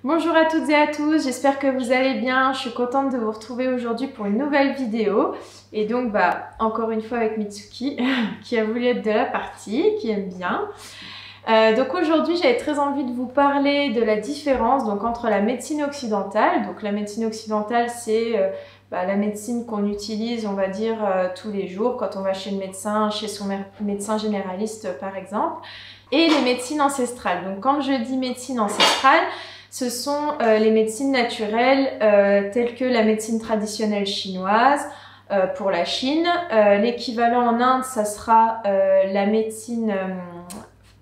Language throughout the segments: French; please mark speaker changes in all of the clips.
Speaker 1: Bonjour à toutes et à tous, j'espère que vous allez bien. Je suis contente de vous retrouver aujourd'hui pour une nouvelle vidéo. Et donc, encore une fois avec Mitsuki, qui a voulu être de la partie, qui aime bien. Donc aujourd'hui, j'avais très envie de vous parler de la différence entre la médecine occidentale. Donc la médecine occidentale, c'est la médecine qu'on utilise, on va dire, tous les jours quand on va chez le médecin, chez son médecin généraliste par exemple. Et les médecines ancestrales. Donc quand je dis médecine ancestrale, ce sont les médecines naturelles telles que la médecine traditionnelle chinoise pour la Chine. L'équivalent en Inde, ça sera la médecine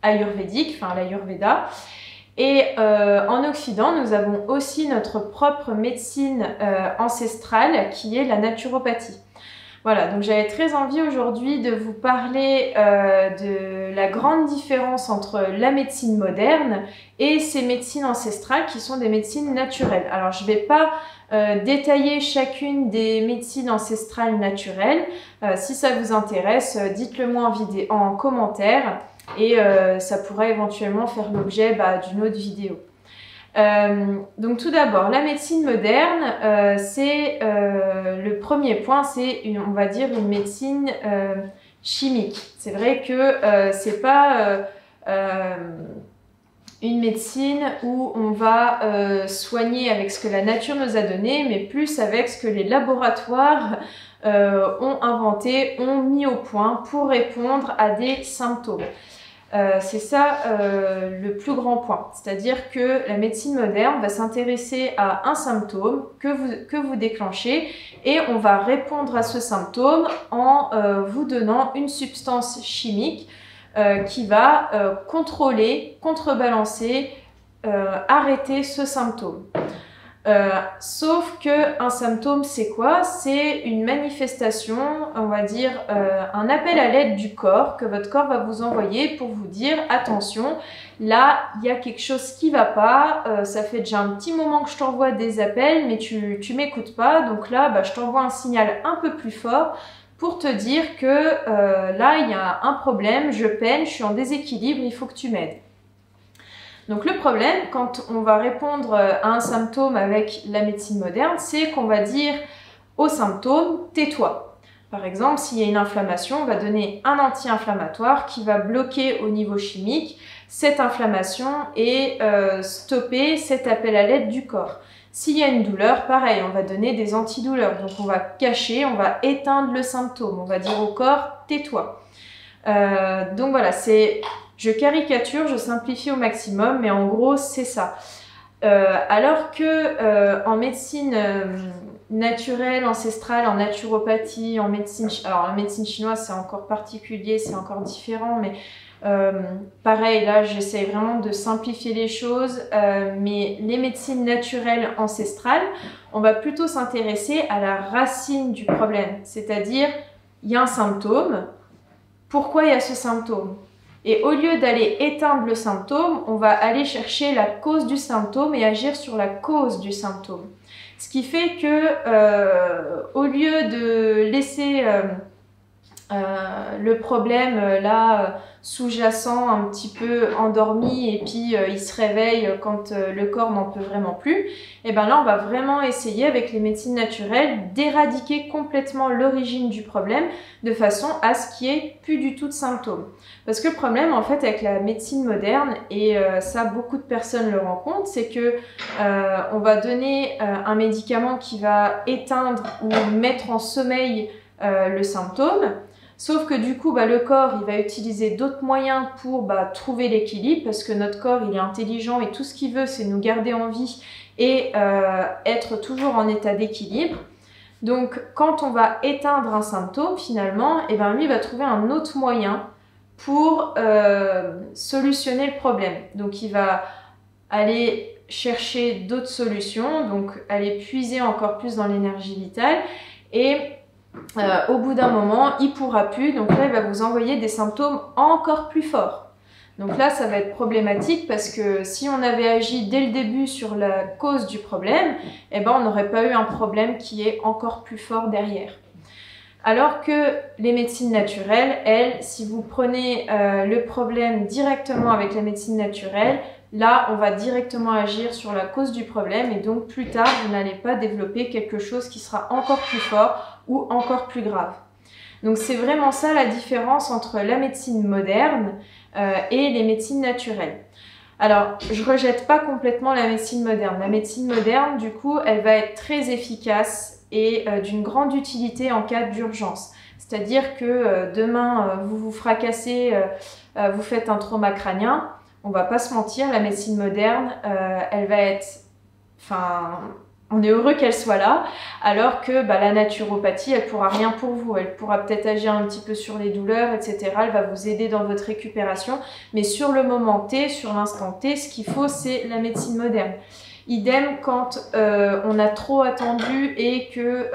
Speaker 1: ayurvédique, enfin l'ayurveda. Et en Occident, nous avons aussi notre propre médecine ancestrale qui est la naturopathie. Voilà, donc j'avais très envie aujourd'hui de vous parler de la grande différence entre la médecine moderne et ces médecines ancestrales qui sont des médecines naturelles. Alors je ne vais pas détailler chacune des médecines ancestrales naturelles. Si ça vous intéresse, dites-le moi en commentaire et ça pourrait éventuellement faire l'objet d'une autre vidéo. Donc tout d'abord, la médecine moderne, c'est le premier point, c'est on va dire une médecine chimique. C'est vrai que c'est pas une médecine où on va soigner avec ce que la nature nous a donné, mais plus avec ce que les laboratoires ont inventé, ont mis au point pour répondre à des symptômes. C'est ça le plus grand point, c'est-à-dire que la médecine moderne va s'intéresser à un symptôme que vous déclenchez et on va répondre à ce symptôme en vous donnant une substance chimique qui va contrôler, contrebalancer, arrêter ce symptôme. Sauf que un symptôme, c'est quoi? C'est une manifestation, on va dire un appel à l'aide du corps que votre corps va vous envoyer pour vous dire attention, là il y a quelque chose qui va pas, ça fait déjà un petit moment que je t'envoie des appels mais tu m'écoutes pas, donc là je t'envoie un signal un peu plus fort pour te dire que là il y a un problème, je peine, je suis en déséquilibre, il faut que tu m'aides. Donc le problème, quand on va répondre à un symptôme avec la médecine moderne, c'est qu'on va dire au symptôme « tais-toi ». Par exemple, s'il y a une inflammation, on va donner un anti-inflammatoire qui va bloquer au niveau chimique cette inflammation et stopper cet appel à l'aide du corps. S'il y a une douleur, pareil, on va donner des antidouleurs. Donc on va cacher, on va éteindre le symptôme. On va dire au corps « tais-toi ». Donc voilà, je caricature, je simplifie au maximum, mais en gros, c'est ça. Alors que en médecine naturelle, ancestrale, en naturopathie, en médecine... Alors, la médecine chinoise, c'est encore particulier, c'est encore différent, mais pareil, là, j'essaie vraiment de simplifier les choses. Mais les médecines naturelles ancestrales, on va plutôt s'intéresser à la racine du problème. C'est-à-dire, il y a un symptôme. Pourquoi il y a ce symptôme? Et au lieu d'aller éteindre le symptôme, on va aller chercher la cause du symptôme et agir sur la cause du symptôme. Ce qui fait que, au lieu de laisser le problème là sous-jacent, un petit peu endormi, et puis il se réveille quand le corps n'en peut vraiment plus, et bien là on va vraiment essayer avec les médecines naturelles d'éradiquer complètement l'origine du problème de façon à ce qu'il n'y ait plus du tout de symptômes. Parce que le problème en fait avec la médecine moderne, et ça beaucoup de personnes le rencontrent, c'est que on va donner un médicament qui va éteindre ou mettre en sommeil le symptôme. Sauf que du coup, le corps, il va utiliser d'autres moyens pour trouver l'équilibre parce que notre corps, il est intelligent et tout ce qu'il veut, c'est nous garder en vie et être toujours en état d'équilibre. Donc, quand on va éteindre un symptôme, finalement, lui, il va trouver un autre moyen pour solutionner le problème. Donc, il va aller chercher d'autres solutions, donc aller puiser encore plus dans l'énergie vitale et au bout d'un moment, il ne pourra plus, donc là, il va vous envoyer des symptômes encore plus forts. Donc là, ça va être problématique parce que si on avait agi dès le début sur la cause du problème, on n'aurait pas eu un problème qui est encore plus fort derrière. Alors que les médecines naturelles, elles, si vous prenez le problème directement avec la médecine naturelle, là on va directement agir sur la cause du problème et donc plus tard vous n'allez pas développer quelque chose qui sera encore plus fort ou encore plus grave. Donc c'est vraiment ça la différence entre la médecine moderne et les médecines naturelles. Alors, je rejette pas complètement la médecine moderne. La médecine moderne, du coup, elle va être très efficace et d'une grande utilité en cas d'urgence. C'est-à-dire que demain, vous vous fracassez, vous faites un trauma crânien, on va pas se mentir, la médecine moderne, elle va être... Enfin, on est heureux qu'elle soit là, alors que la naturopathie, elle pourra rien pour vous. Elle pourra peut-être agir un petit peu sur les douleurs, etc. Elle va vous aider dans votre récupération. Mais sur le moment T, sur l'instant T, ce qu'il faut, c'est la médecine moderne. Idem quand on a trop attendu et que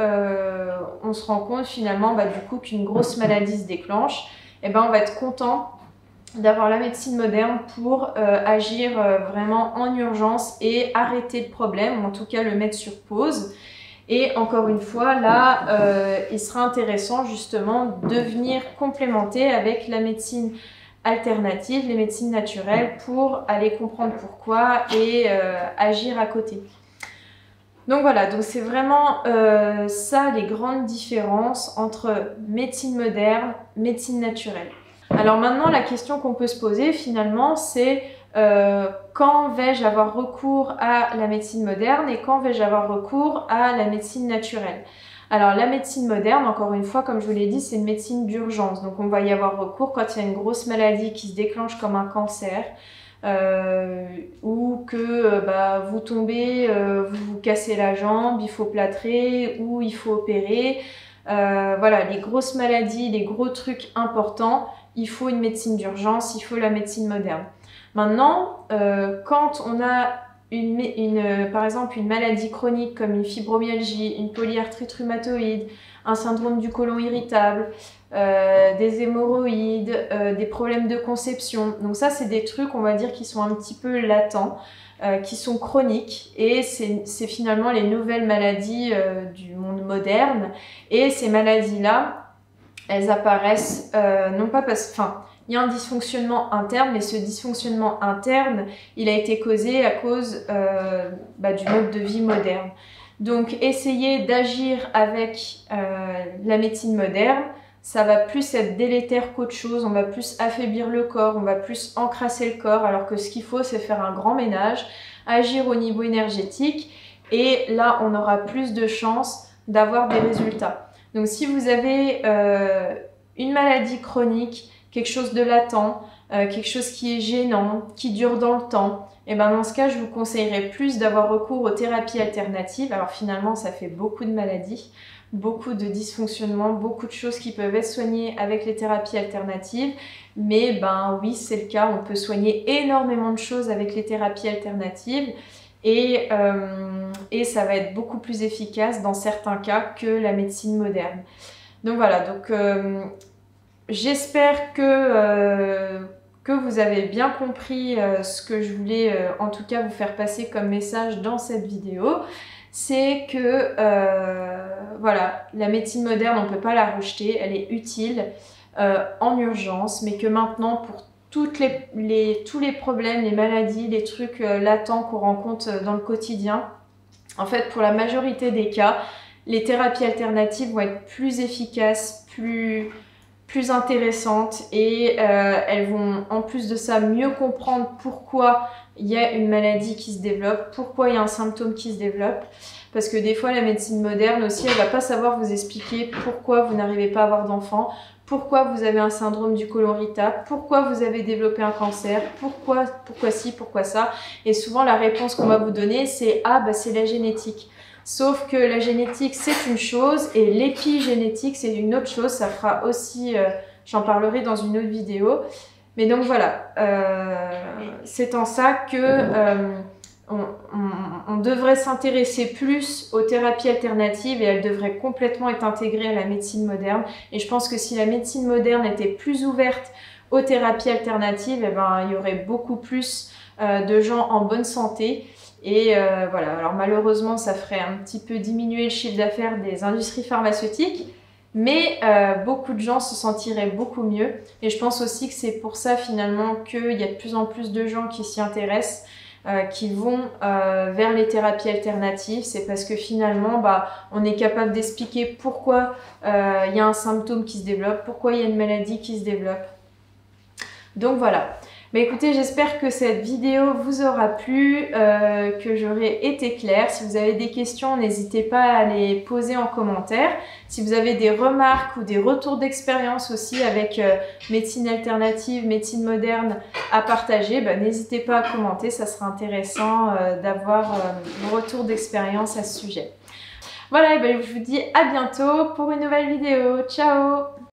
Speaker 1: on se rend compte finalement du coup qu'une grosse maladie se déclenche, et on va être content d'avoir la médecine moderne pour agir vraiment en urgence et arrêter le problème, ou en tout cas le mettre sur pause. Et encore une fois, là, il sera intéressant justement de venir complémenter avec la médecine alternative, les médecines naturelles, pour aller comprendre pourquoi et agir à côté. Donc voilà, donc c'est vraiment ça les grandes différences entre médecine moderne, médecine naturelle. Alors maintenant, la question qu'on peut se poser finalement, c'est quand vais-je avoir recours à la médecine moderne et quand vais-je avoir recours à la médecine naturelle? Alors la médecine moderne, encore une fois, comme je vous l'ai dit, c'est une médecine d'urgence. Donc on va y avoir recours quand il y a une grosse maladie qui se déclenche comme un cancer, ou que vous tombez, vous vous cassez la jambe, il faut plâtrer ou il faut opérer. Voilà, les grosses maladies, les gros trucs importants, il faut une médecine d'urgence, il faut la médecine moderne. Maintenant, quand on a par exemple une maladie chronique comme une fibromyalgie, une polyarthrite rhumatoïde, un syndrome du côlon irritable, des hémorroïdes, des problèmes de conception. Donc ça, c'est des trucs, on va dire, qui sont un petit peu latents, qui sont chroniques, et c'est finalement les nouvelles maladies du monde moderne. Et ces maladies-là, elles apparaissent non pas parce... Enfin, il y a un dysfonctionnement interne, mais ce dysfonctionnement interne, il a été causé à cause du mode de vie moderne. Donc, essayer d'agir avec la médecine moderne, ça va plus être délétère qu'autre chose, on va plus affaiblir le corps, on va plus encrasser le corps, alors que ce qu'il faut, c'est faire un grand ménage, agir au niveau énergétique, et là, on aura plus de chances d'avoir des résultats. Donc, si vous avez une maladie chronique, quelque chose de latent, quelque chose qui est gênant, qui dure dans le temps, et dans ce cas, je vous conseillerais plus d'avoir recours aux thérapies alternatives. Alors finalement, ça fait beaucoup de maladies, beaucoup de dysfonctionnements, beaucoup de choses qui peuvent être soignées avec les thérapies alternatives. Mais oui, c'est le cas, on peut soigner énormément de choses avec les thérapies alternatives. Et ça va être beaucoup plus efficace dans certains cas que la médecine moderne. Donc voilà, donc... j'espère que vous avez bien compris ce que je voulais en tout cas vous faire passer comme message dans cette vidéo. C'est que voilà, la médecine moderne, on ne peut pas la rejeter, elle est utile en urgence, mais que maintenant pour tous les problèmes, les maladies, les trucs latents qu'on rencontre dans le quotidien, en fait pour la majorité des cas, les thérapies alternatives vont être plus efficaces, plus intéressantes, et elles vont en plus de ça mieux comprendre pourquoi il y a une maladie qui se développe, pourquoi il y a un symptôme qui se développe, parce que des fois la médecine moderne aussi, elle va pas savoir vous expliquer pourquoi vous n'arrivez pas à avoir d'enfant, pourquoi vous avez un syndrome du côlon irritable, pourquoi vous avez développé un cancer, pourquoi ci, pourquoi ça, et souvent la réponse qu'on va vous donner c'est « Ah c'est la génétique ». Sauf que la génétique, c'est une chose et l'épigénétique, c'est une autre chose. Ça fera aussi, j'en parlerai dans une autre vidéo. Mais donc voilà, c'est en ça que on devrait s'intéresser plus aux thérapies alternatives, et elles devraient complètement être intégrées à la médecine moderne. Et je pense que si la médecine moderne était plus ouverte aux thérapies alternatives, il y aurait beaucoup plus de gens en bonne santé. Et voilà, alors malheureusement ça ferait un petit peu diminuer le chiffre d'affaires des industries pharmaceutiques, Mais beaucoup de gens se sentiraient beaucoup mieux. Et je pense aussi que c'est pour ça finalement qu'il y a de plus en plus de gens qui s'y intéressent, qui vont vers les thérapies alternatives. C'est parce que finalement, on est capable d'expliquer pourquoi il y a un symptôme qui se développe, pourquoi il y a une maladie qui se développe. Donc voilà. Mais écoutez, j'espère que cette vidéo vous aura plu, que j'aurai été claire. Si vous avez des questions, n'hésitez pas à les poser en commentaire. Si vous avez des remarques ou des retours d'expérience aussi avec médecine alternative, médecine moderne à partager, n'hésitez pas à commenter. Ça sera intéressant d'avoir vos retours d'expérience à ce sujet. Voilà, je vous dis à bientôt pour une nouvelle vidéo. Ciao!